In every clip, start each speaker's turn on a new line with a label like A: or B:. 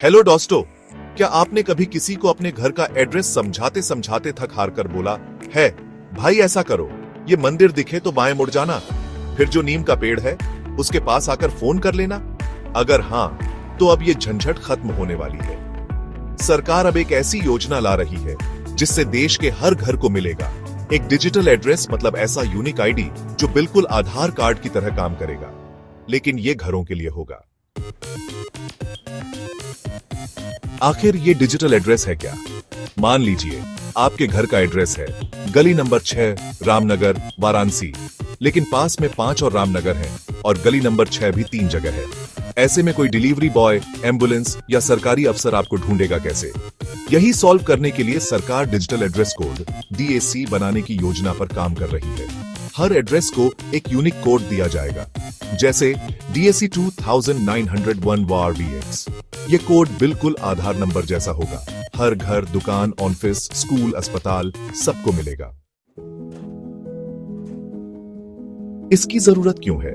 A: Hello दोस्तों, क्या आपने कभी किसी को अपने घर का एड्रेस समझाते समझाते थक हार कर बोला है भाई ऐसा करो, ये मंदिर दिखे तो बाएं मुड़ जाना, फिर जो नीम का पेड़ है उसके पास आकर फोन कर लेना? अगर हां, तो अब ये झंझट खत्म होने वाली है। सरकार अब एक ऐसी योजना ला रही है जिससे देश के हर घर को मिलेगा एक डिजिटल एड्रेस, मतलब ऐसा यूनिक आईडी जो बिल्कुल आधार कार्ड की तरह काम करेगा, लेकिन ये घरों के लिए होगा। आखिर ये डिजिटल एड्रेस है क्या? मान लीजिए आपके घर का एड्रेस है गली नंबर 6, रामनगर, वाराणसी, लेकिन पास में 5 और रामनगर हैं और गली नंबर 6 भी 3 जगह है। ऐसे में कोई डिलीवरी बॉय, एम्बुलेंस या सरकारी अफसर आपको ढूंढेगा कैसे? यही सॉल्व करने के लिए सरकार डिजिटल एड्रेस कोड DAC बनाने की योजना पर काम कर रही है। हर एड्रेस को एक यूनिक कोड दिया जाएगा, जैसे DAC 2901 WARVX। ये कोड बिल्कुल आधार नंबर जैसा होगा। हर घर, दुकान, ऑफिस, स्कूल, अस्पताल सबको मिलेगा। इसकी जरूरत क्यों है?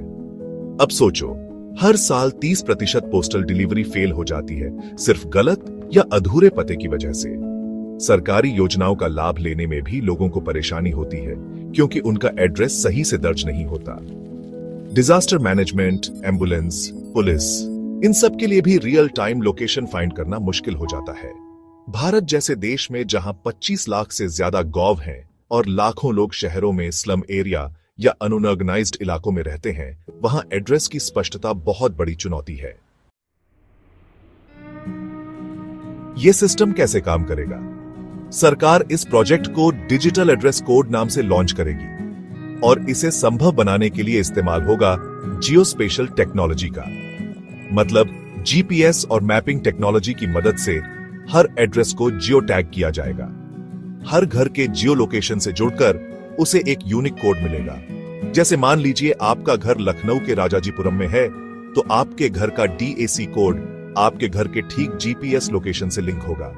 A: अब सोचो, हर साल 30% पोस्टल डिलीवरी फेल हो जाती है, सिर्फ गलत या अधूरे पते की वजह से। सरकारी योजनाओं का लाभ लेने में भी लोगों को परेशानी होती है क्योंकि उनका एड्रेस सही से दर्ज नहीं होता। डिजास्टर मैनेजमेंट, एम्बुलेंस, पुलिस, इन सब के लिए भी रियल टाइम लोकेशन फाइंड करना मुश्किल हो जाता है। भारत जैसे देश में जहां 25 लाख से ज्यादा गांव हैं और लाखों लोग शहरों में, स्लम एरिया या अनऑर्गेनाइज्ड इलाकों में रहते हैं, वहां एड्रेस की स्पष्टता बहुत बड़ी चुनौती है। यह सिस्टम कैसे काम करेगा? सरकार इस प्रोजेक्ट को डिजिटल एड्रेस कोड नाम से लॉन्च करेगी और इसे संभव बनाने के लिए इस्तेमाल होगा जियोस्पेशल टेक्नोलॉजी का। मतलब GPS और मैपिंग टेक्नोलॉजी की मदद से हर एड्रेस को जियो टैग किया जाएगा। हर घर के जियो लोकेशन से जुड़कर उसे एक यूनिक कोड मिलेगा। जैसे मान लीजिए आपका घर लखनऊ के राजाजीपुरम में है, तो आपके घर का DAC कोड आपके घर के ठीक GPS लोकेशन से लिंक होगा।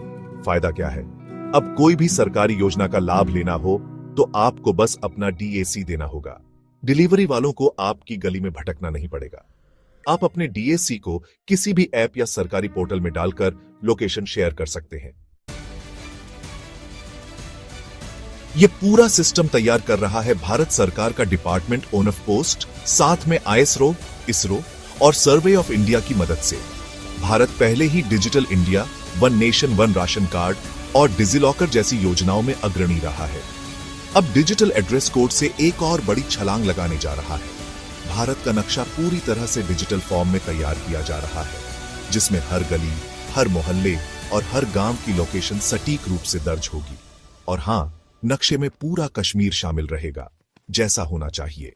A: फायदा क्या है? अब कोई भी सरकारी योजना का लाभ लेना हो तो आपको बस अपना DAC देना होगा। डिलीवरी वालों को आपकी गली में भटकना नहीं पड़ेगा। आप अपने DAC को किसी भी ऐप या सरकारी पोर्टल में डालकर लोकेशन शेयर कर सकते हैं। यह पूरा सिस्टम तैयार कर रहा है भारत सरकार का डिपार्टमेंट ऑफ पोस्ट, साथ में ISRO और सर्वे ऑफ इंडिया की मदद से। भारत पहले ही digital India, one nation one ration card और डिजिलॉकर जैसी योजनाओं में अग्रणी रहा है। अब डिजिटल एड्रेस कोड से एक और बड़ी छलांग लगाने जा रहा है। भारत का नक्शा पूरी तरह से डिजिटल फॉर्म में तैयार किया जा रहा है, जिसमें हर गली, हर मोहल्ले और हर गांव की लोकेशन सटीक रूप से दर्ज होगी। और हां, नक्शे में पूरा कश्मीर शामिल रहेगा, जैसा होना चाहिए।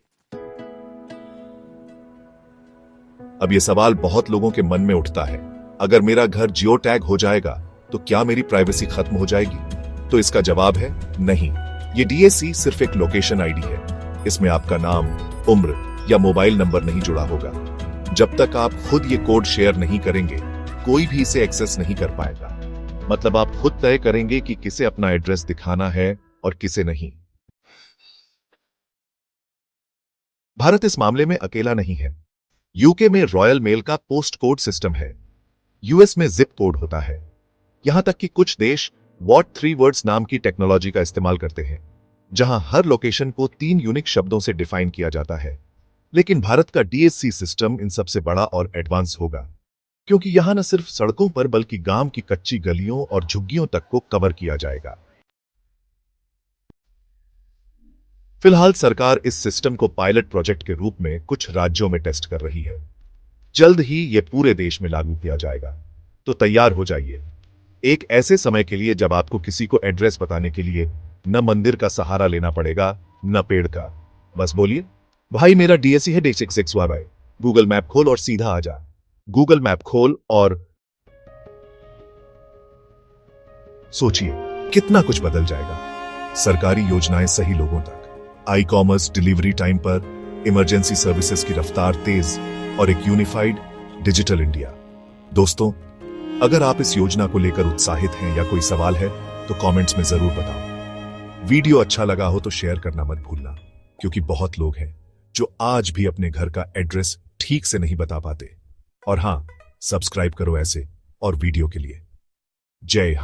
A: अब यह सवाल बहुत लोगों के मन में उठता है, अगर मेरा घर जियो टैग हो जाएगा तो क्या मेरी प्राइवेसी खत्म हो जाएगी? तो इसका जवाब है नहीं। ये DAC सिर्फ एक लोकेशन आईडी है। इसमें आपका नाम, उम्र या मोबाइल नंबर नहीं जुड़ा होगा। जब तक आप खुद ये कोड शेयर नहीं करेंगे, कोई भी इसे एक्सेस नहीं कर पाएगा। मतलब आप खुद तय करेंगे कि किसे अपना एड्रेस दिखाना है और किसे नहीं। भारत इस मामले में अकेला नहीं है। यूके में रॉयल मेल का पोस्ट कोड सिस्टम है। US में जिप कोड होता है। यहां तक कि कुछ देश वॉट 3 वर्ड्स नाम की टेक्नोलॉजी का इस्तेमाल करते हैं, जहां हर लोकेशन को 3 यूनिक शब्दों से डिफाइन किया जाता है। लेकिन भारत का DAC सिस्टम इन सबसे बड़ा और एडवांस होगा, क्योंकि यहां न सिर्फ सड़कों पर बल्कि गांव की कच्ची गलियों और झुग्गियों तक को कवर किया जाएगा। फिलहाल सरकार इस सिस्टम को पायलट प्रोजेक्ट के रूप में कुछ राज्यों में टेस्ट कर रही है। जल्द ही यह पूरे देश में लागू किया जाएगा। तो तैयार हो जाइए एक ऐसे समय के लिए जब आपको किसी को एड्रेस बताने के लिए न मंदिर का सहारा लेना पड़ेगा, न पेड़ का। बस बोलिए, भाई मेरा DAC है D66YY। गूगल मैप खोल और सीधा आ जा। गूगल मैप खोल और सोचिए, कितना कुछ बदल जाएगा। सरकारी योजनाएं सही लोगों तक, ई-कॉमर्स डिलीवरी टाइम पर, इमरजेंसी सर्विसेज की रफ्तार तेज और एक यूनिफाइड डिजिटल इंडिया। दोस्तों, अगर आप इस योजना को लेकर उत्साहित हैं या कोई सवाल है तो कमेंट्स में जरूर बताओ। वीडियो अच्छा लगा हो तो शेयर करना मत भूलना, क्योंकि बहुत लोग हैं जो आज भी अपने घर का एड्रेस ठीक से नहीं बता पाते। और हां, सब्सक्राइब करो ऐसे और वीडियो के लिए। जय हिंद।